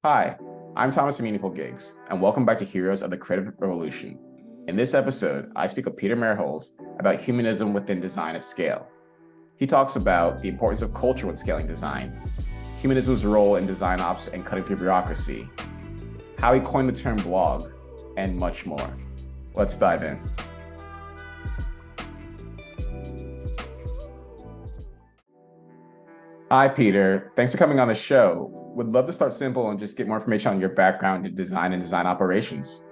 Hi, I'm Thomas of Meaningful Gigs, and welcome back to Heroes of the Creative Revolution. In this episode, I speak with Peter Merholz about humanism within design at scale. He talks about the importance of culture when scaling design, humanism's role in DesignOps and cutting through bureaucracy, how he coined the term blog, and much more. Let's dive in. Hi, Peter. Thanks for coming on the show. Would love to start simple and just get more information on your background in design and design operations.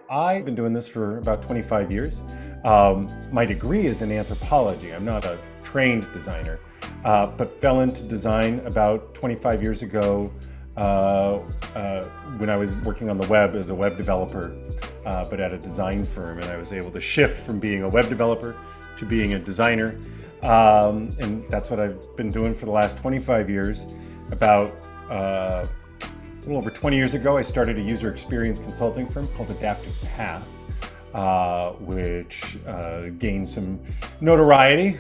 I've been doing this for about 25 years. My degree is in anthropology. I'm not a trained designer, but fell into design about 25 years ago when I was working on the web as a web developer, but at a design firm. And I was able to shift from being a web developer to being a designer. And that's what I've been doing for the last 25 years. About a little over 20 years ago, I started a user experience consulting firm called Adaptive Path, which gained some notoriety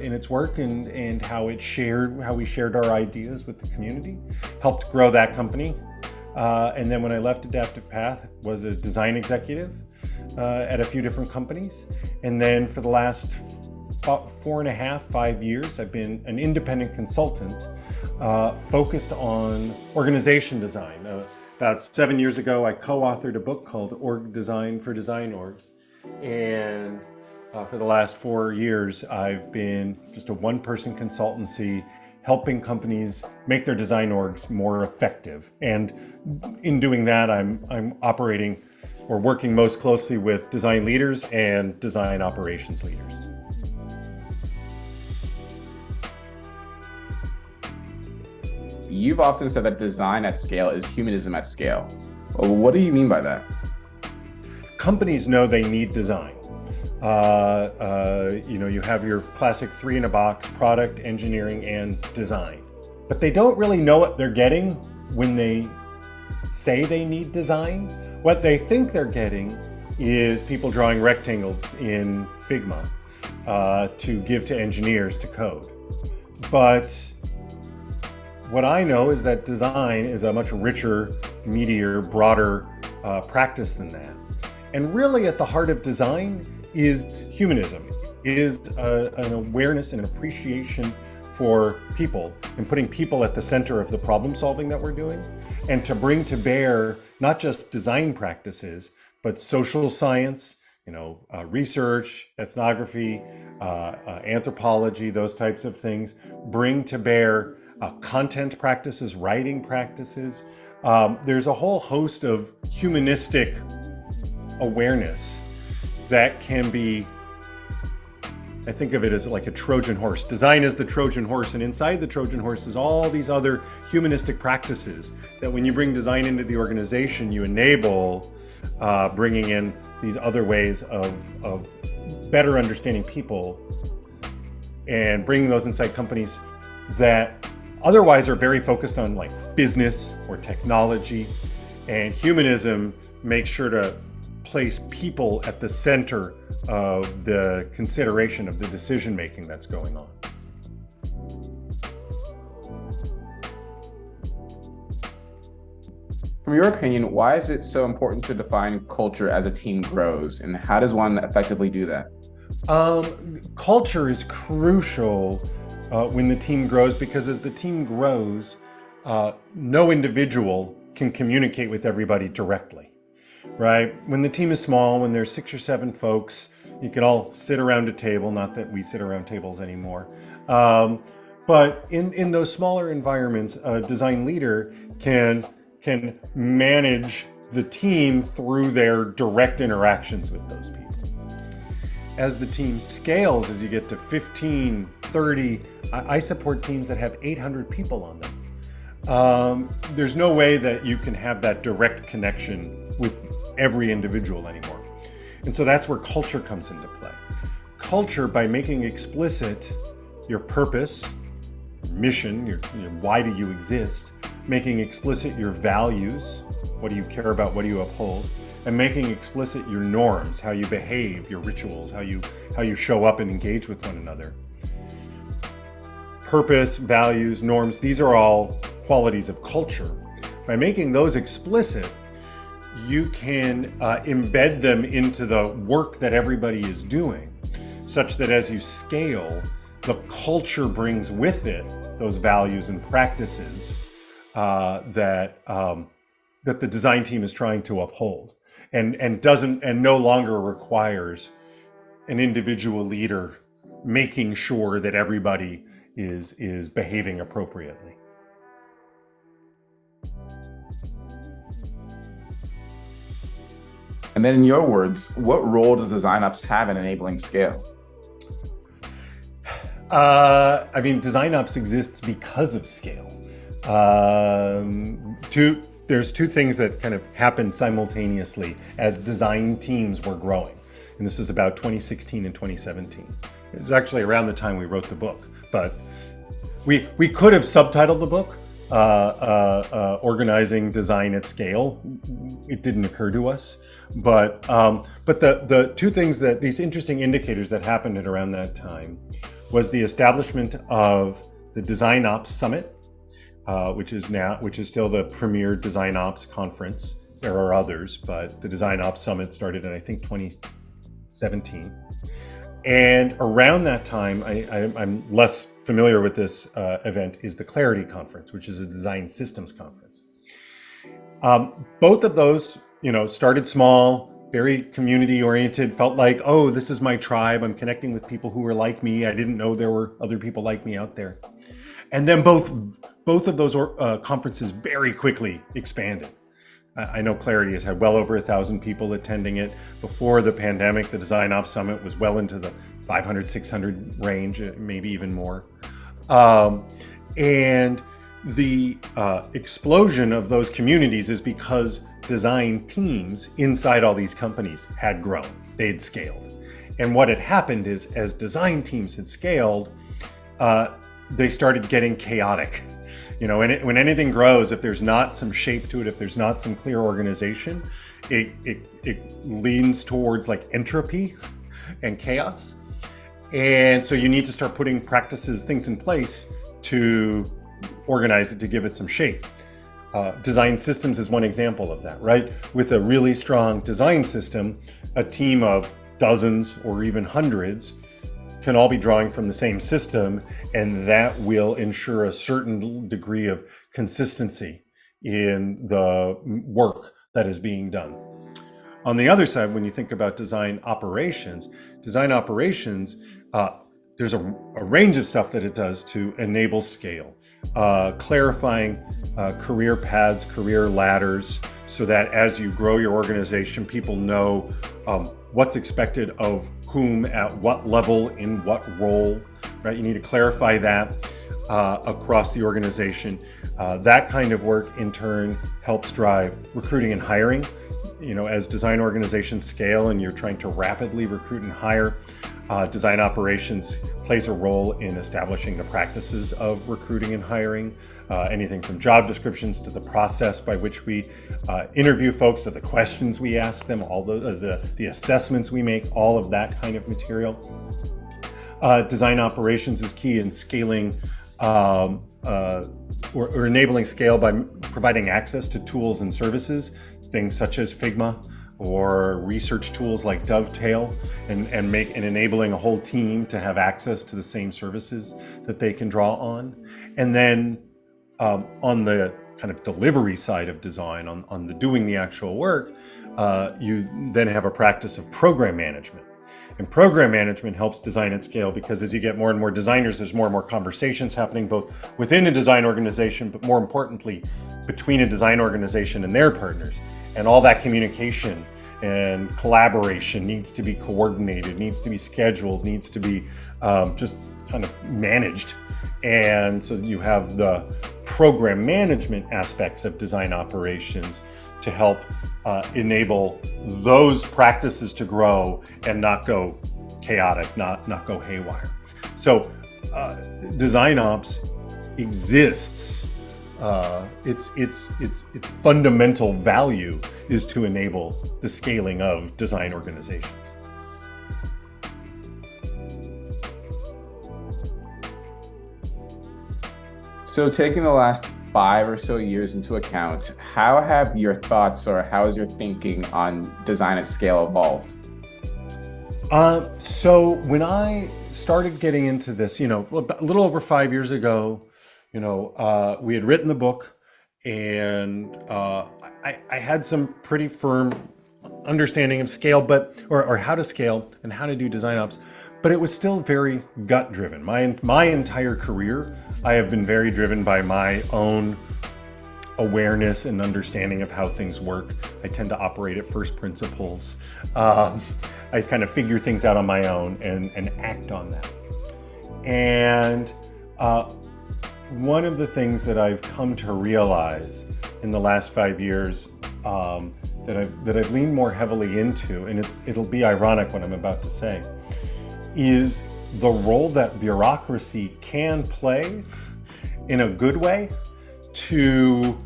in its work and how we shared our ideas with the community, helped grow that company. And then when I left Adaptive Path, was a design executive at a few different companies. And then for the last 5 years, I've been an independent consultant focused on organization design. About 7 years ago, I co-authored a book called Org Design for Design Orgs. And for the last 4 years, I've been just a one-person consultancy helping companies make their design orgs more effective. And in doing that, I'm operating or working most closely with design leaders and design operations leaders. You've often said that design at scale is humanism at scale. Well, what do you mean by that? Companies know they need design. You have your classic three in a box: product, engineering, and design. But they don't really know what they're getting when they say they need design. What they think they're getting is people drawing rectangles in Figma to give to engineers to code. But what I know is that design is a much richer, meatier, broader practice than that. And really at the heart of design is humanism, is an awareness and an appreciation for people and putting people at the center of the problem solving that we're doing, and to bring to bear not just design practices, but social science, research, ethnography, anthropology, those types of things, bring to bear content practices, writing practices. There's a whole host of humanistic awareness that can be, I think of it as like a Trojan horse. Design is the Trojan horse, and inside the Trojan horse is all these other humanistic practices that when you bring design into the organization, you enable bringing in these other ways of better understanding people and bringing those inside companies that otherwise are very focused on like business or technology. And humanism makes sure to place people at the center of the consideration of the decision making that's going on. From your opinion, why is it so important to define culture as a team grows, and how does one effectively do that? Culture is crucial when the team grows, because as the team grows, no individual can communicate with everybody directly, right? When the team is small, when there's 6 or 7 folks, you can all sit around a table, not that we sit around tables anymore. But in those smaller environments, a design leader can manage the team through their direct interactions with those people. As the team scales, as you get to 15, 30, I support teams that have 800 people on them. There's no way that you can have that direct connection with every individual anymore. And so that's where culture comes into play. Culture, by making explicit your purpose, your mission, your why do you exist, making explicit your values, what do you care about, what do you uphold, and making explicit your norms, how you behave, your rituals, how you show up and engage with one another. Purpose, values, norms, these are all qualities of culture. By making those explicit, you can embed them into the work that everybody is doing, such that as you scale, the culture brings with it those values and practices that the design team is trying to uphold, and no longer requires an individual leader making sure that everybody is behaving appropriately. And then in your words, what role does DesignOps have in enabling scale? DesignOps exists because of scale. There's two things that kind of happened simultaneously as design teams were growing. And this is about 2016 and 2017. It was actually around the time we wrote the book, but we could have subtitled the book, Organizing Design at Scale. It didn't occur to us. But the two things, that these interesting indicators that happened at around that time was the establishment of the DesignOps Summit, which is still the premier DesignOps conference. There are others, but the DesignOps Summit started in, I think, 2017. And around that time, I'm less familiar with this event, is the Clarity Conference, which is a design systems conference. Both of those, started small, very community oriented, felt like, oh, this is my tribe. I'm connecting with people who were like me. I didn't know there were other people like me out there. And then both of those conferences very quickly expanded. I know Clarity has had well over 1,000 people attending it. Before the pandemic, the DesignOps Summit was well into the 500, 600 range, maybe even more. And the explosion of those communities is because design teams inside all these companies had grown. They had scaled. And what had happened is, as design teams had scaled, they started getting chaotic. When anything grows, if there's not some shape to it, if there's not some clear organization, it leans towards like entropy and chaos. And so you need to start putting practices, things in place to organize it, to give it some shape. Design systems is one example of that, right? With a really strong design system, a team of dozens or even hundreds can all be drawing from the same system, and that will ensure a certain degree of consistency in the work that is being done. On the other side, when you think about design operations, there's a range of stuff that it does to enable scale, clarifying career paths, career ladders, so that as you grow your organization, people know what's expected of whom at what level in what role, right? You need to clarify that across the organization. That kind of work in turn helps drive recruiting and hiring. As design organizations scale and you're trying to rapidly recruit and hire, design operations plays a role in establishing the practices of recruiting and hiring, anything from job descriptions to the process by which we interview folks, to the questions we ask them, all the assessments we make, all of that kind of material. Design operations is key in scaling or enabling scale by providing access to tools and services, things such as Figma, or research tools like Dovetail, and enabling a whole team to have access to the same services that they can draw on. And then on the kind of delivery side of design, on the doing the actual work, you then have a practice of program management. And program management helps design at scale because as you get more and more designers, there's more and more conversations happening both within a design organization, but more importantly, between a design organization and their partners. And all that communication and collaboration needs to be coordinated, needs to be scheduled, needs to be just kind of managed. And so you have the program management aspects of design operations to help enable those practices to grow and not go chaotic, not go haywire. So DesignOps exists. Its fundamental value is to enable the scaling of design organizations. So taking the last 5 or so years into account, how have your thoughts or how has your thinking on design at scale evolved? So when I started getting into this, a little over 5 years ago, we had written the book, and I had some pretty firm understanding of scale, or how to scale and how to do design ops, but it was still very gut driven. My entire career, I have been very driven by my own awareness and understanding of how things work. I tend to operate at first principles. I kind of figure things out on my own and act on that. And one of the things that I've come to realize in the last 5 years that I've leaned more heavily into, and it'll be ironic what I'm about to say, is the role that bureaucracy can play in a good way to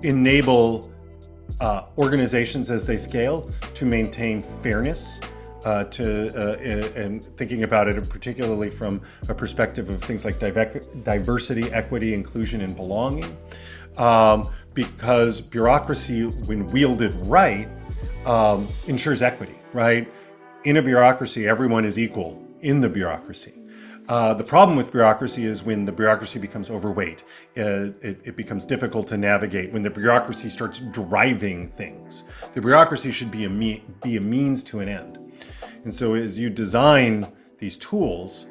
enable organizations as they scale to maintain fairness, and thinking about it particularly from a perspective of things like diversity, equity, inclusion, and belonging. Because bureaucracy, when wielded right, ensures equity, right? In a bureaucracy, everyone is equal in the bureaucracy. The problem with bureaucracy is when the bureaucracy becomes overweight, it becomes difficult to navigate. When the bureaucracy starts driving things, the bureaucracy should be a means to an end. And so as you design these tools,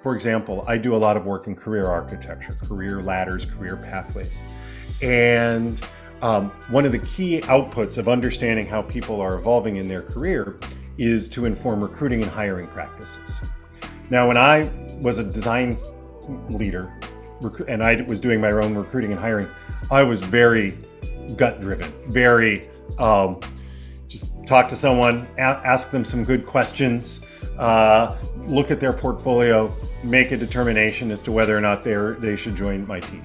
for example, I do a lot of work in career architecture, career ladders, career pathways. And one of the key outputs of understanding how people are evolving in their career is to inform recruiting and hiring practices. Now, when I was a design leader and I was doing my own recruiting and hiring, I was very gut-driven, very just talk to someone, ask them some good questions, look at their portfolio, make a determination as to whether or not they should join my team.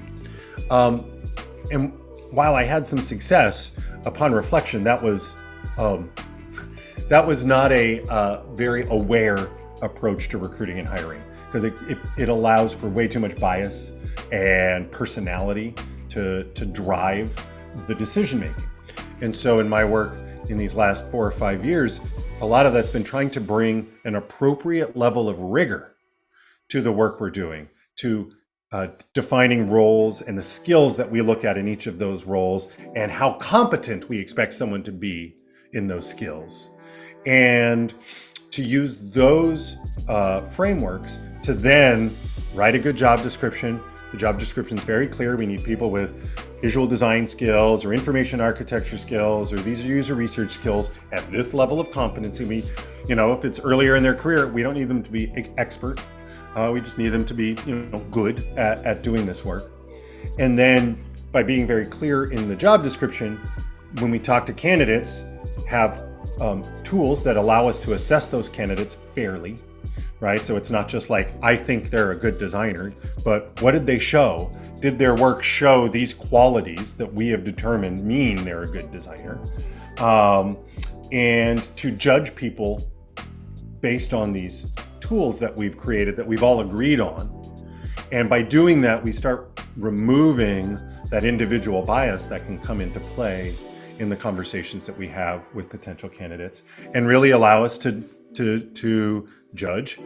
And while I had some success, upon reflection, that was not a very aware approach to recruiting and hiring, because it allows for way too much bias and personality to drive the decision making. And so in my work in these last 4 or 5 years, a lot of that's been trying to bring an appropriate level of rigor to the work we're doing, to defining roles and the skills that we look at in each of those roles and how competent we expect someone to be in those skills. And to use those frameworks to then write a good job description. The job description is very clear. We need people with visual design skills or information architecture skills, or these are user research skills at this level of competency. If it's earlier in their career, we don't need them to be expert. We just need them to be, good at doing this work. And then by being very clear in the job description, when we talk to candidates, have tools that allow us to assess those candidates fairly, right? So it's not just like, I think they're a good designer, but what did they show? Did their work show these qualities that we have determined mean they're a good designer? And to judge people based on these tools that we've created, that we've all agreed on. And by doing that, we start removing that individual bias that can come into play in the conversations that we have with potential candidates, and really allow us to judge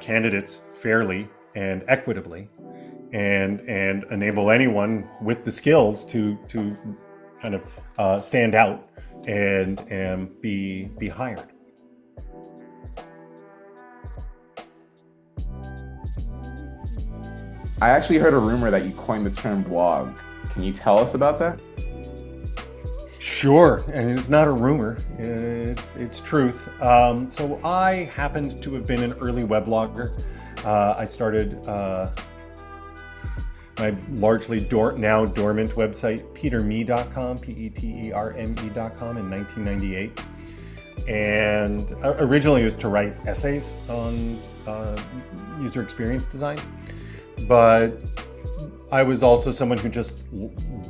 candidates fairly and equitably, and enable anyone with the skills to kind of stand out and be hired. I actually heard a rumor that you coined the term blog. Can you tell us about that? Sure, and it's not a rumor, it's truth. So I happened to have been an early weblogger. I started my largely now dormant website, peterme.com, peterme.com in 1998. And originally it was to write essays on user experience design. But I was also someone who just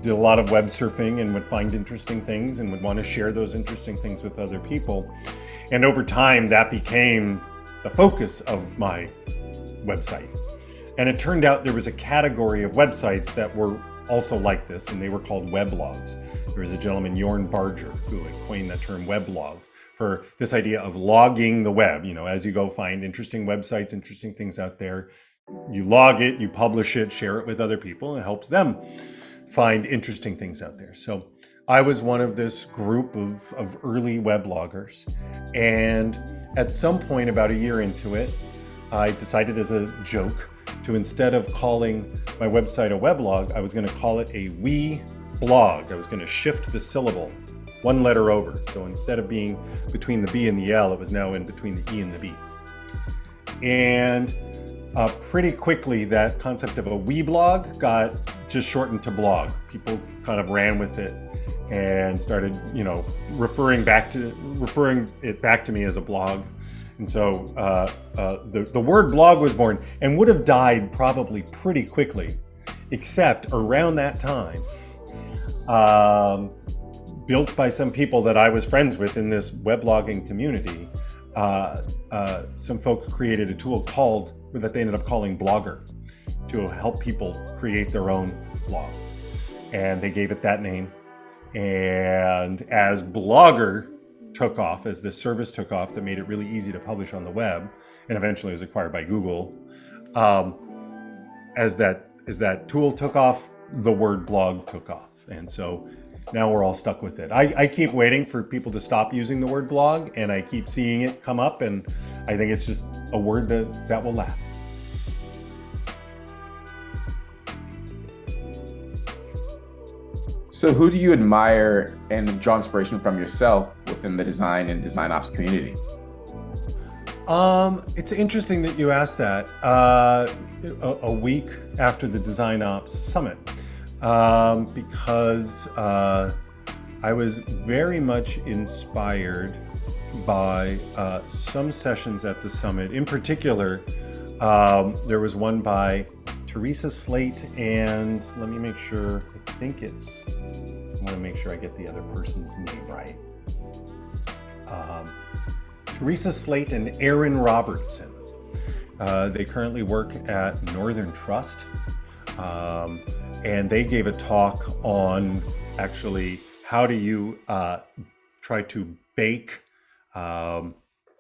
did a lot of web surfing and would find interesting things and would want to share those interesting things with other people. And over time, that became the focus of my website. And it turned out there was a category of websites that were also like this, and they were called weblogs. There was a gentleman, Jorn Barger, who had coined the term weblog for this idea of logging the web. As you go find interesting websites, interesting things out there, you log it, you publish it, share it with other people, and it helps them find interesting things out there. So I was one of this group of early webloggers. And at some point, about a year into it, I decided as a joke to, instead of calling my website a weblog, I was going to call it a we blog. I was going to shift the syllable one letter over. So instead of being between the B and the L, it was now in between the E and the B. And pretty quickly, that concept of a weblog got just shortened to blog. People kind of ran with it and started, referring it back to me as a blog. And so the word blog was born and would have died probably pretty quickly, except around that time, built by some people that I was friends with in this weblogging community, some folk created a tool that they ended up calling Blogger to help people create their own blogs. And they gave it that name. And as Blogger took off, as this service took off that made it really easy to publish on the web, and eventually was acquired by Google, as that tool took off, the word blog took off. And so now we're all stuck with it. I keep waiting for people to stop using the word blog, and I keep seeing it come up, and I think it's just a word that will last. So who do you admire and draw inspiration from yourself within the design and DesignOps community? It's interesting that you asked that a week after the DesignOps Summit, because I was very much inspired by some sessions at the summit. In particular, there was one by Teresa Slate and let me make sure, I want to make sure I get the other person's name right. Teresa Slate and Aaron Robertson. They currently work at Northern Trust. And they gave a talk on actually how do you try to bake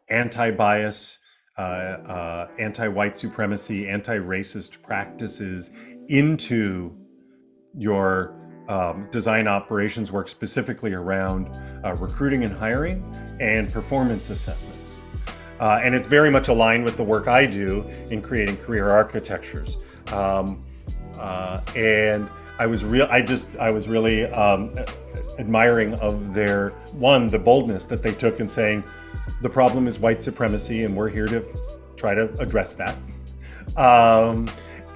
anti-bias, anti-white supremacy, anti-racist practices into your design operations work, specifically around recruiting and hiring and performance assessments. And it's very much aligned with the work I do in creating career architectures. And I was really admiring of their, the boldness that they took in saying the problem is white supremacy and we're here to try to address that.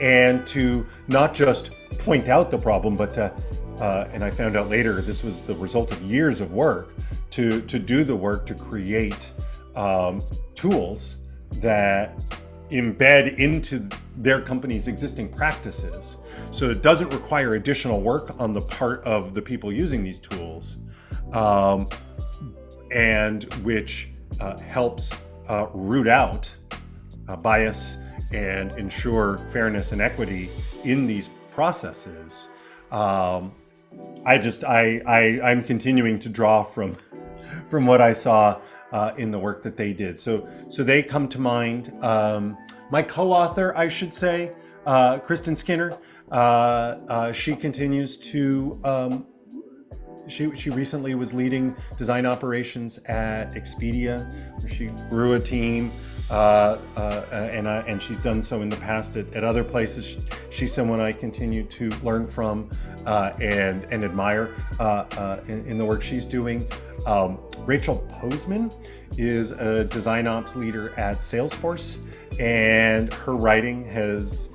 And to not just point out the problem, but to, and I found out later this was the result of years of work, to do the work to create tools that embed into their company's existing practices, so it doesn't require additional work on the part of the people using these tools, and which helps root out bias and ensure fairness and equity in these processes. I'm continuing to draw from what I saw in the work that they did. So they come to mind. My co-author, I should say, Kristen Skinner, she continues to, she recently was leading design operations at Expedia, where she grew a team, and she's done so in the past at other places. She's someone I continue to learn from and admire in the work she's doing. Rachel Posman is a design ops leader at Salesforce, and her writing has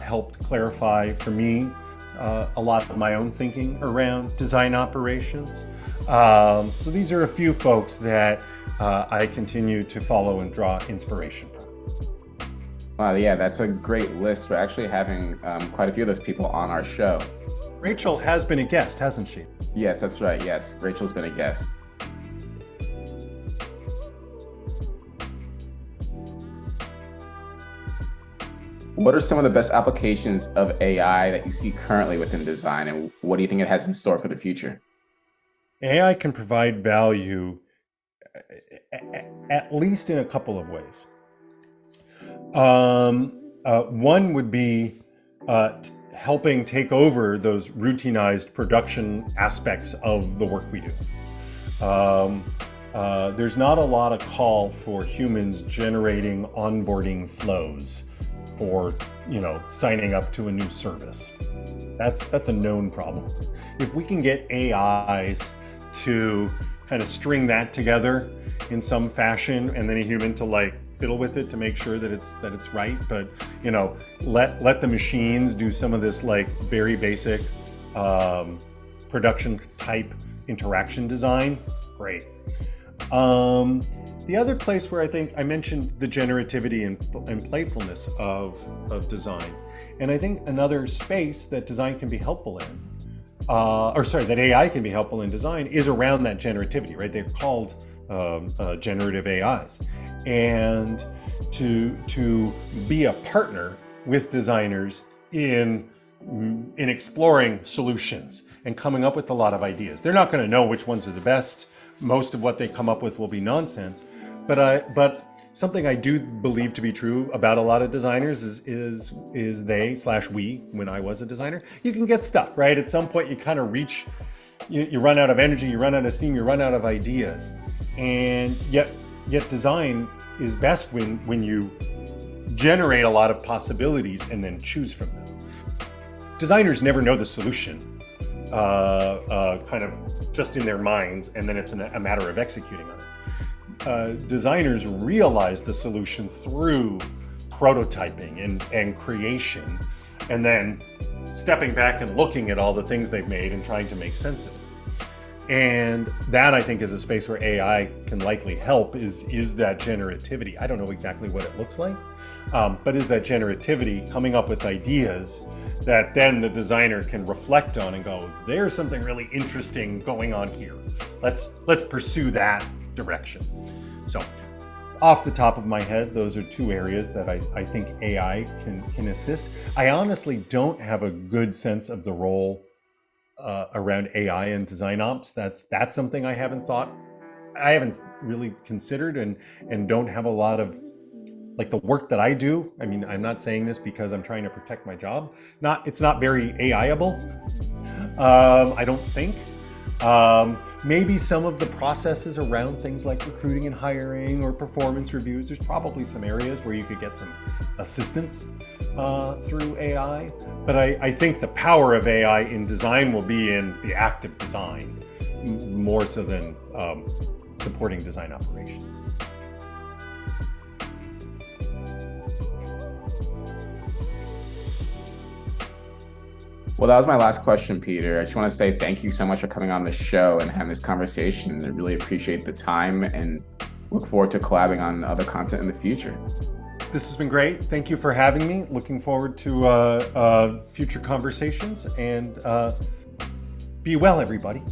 helped clarify for me a lot of my own thinking around design operations. So these are a few folks that I continue to follow and draw inspiration from. Wow, yeah, that's a great list. We're actually having quite a few of those people on our show. Rachel has been a guest, hasn't she? Yes, that's right. Yes, Rachel's been a guest. What are some of the best applications of AI that you see currently within design, and what do you think it has in store for the future? AI can provide value at least in a couple of ways. One would be helping take over those routinized production aspects of the work we do. There's not a lot of call for humans generating onboarding flows for, signing up to a new service. That's a known problem. If we can get AIs to kind of string that together in some fashion, and then a human to fiddle with it to make sure that it's right, but let the machines do some of this very basic production type interaction design. Great. The other place where I think I mentioned the generativity and playfulness of design, and I think another space that design can be helpful in, that AI can be helpful in design, is around that generativity, right? They're called generative AIs, and to be a partner with designers in exploring solutions and coming up with a lot of ideas. They're not going to know which ones are the best. Most of what they come up with will be nonsense, but something I do believe to be true about a lot of designers is we, when I was a designer, you can get stuck, right? At some point you kind of reach, you run out of energy, you run out of steam, you run out of ideas. And yet design is best when you generate a lot of possibilities and then choose from them. Designers never know the solution, kind of just in their minds, and then it's a matter of executing on it. Designers realize the solution through prototyping and creation, and then stepping back and looking at all the things they've made and trying to make sense of it. And that, I think, is a space where AI can likely help, is that generativity. I don't know exactly what it looks like, but is that generativity coming up with ideas that then the designer can reflect on and go, there's something really interesting going on here. Let's pursue that direction. So off the top of my head, those are two areas that I think AI can assist. I honestly don't have a good sense of the role around AI and DesignOps. That's something I haven't really considered, and don't have a lot of the work that I do. I mean, I'm not saying this because I'm trying to protect my job. It's not very AI-able. I don't think. Maybe some of the processes around things like recruiting and hiring or performance reviews, there's probably some areas where you could get some assistance through AI. But I think the power of AI in design will be in the act of design, more so than supporting design operations. Well, that was my last question, Peter. I just want to say thank you so much for coming on the show and having this conversation. I really appreciate the time and look forward to collabing on other content in the future. This has been great. Thank you for having me. Looking forward to future conversations, and be well, everybody.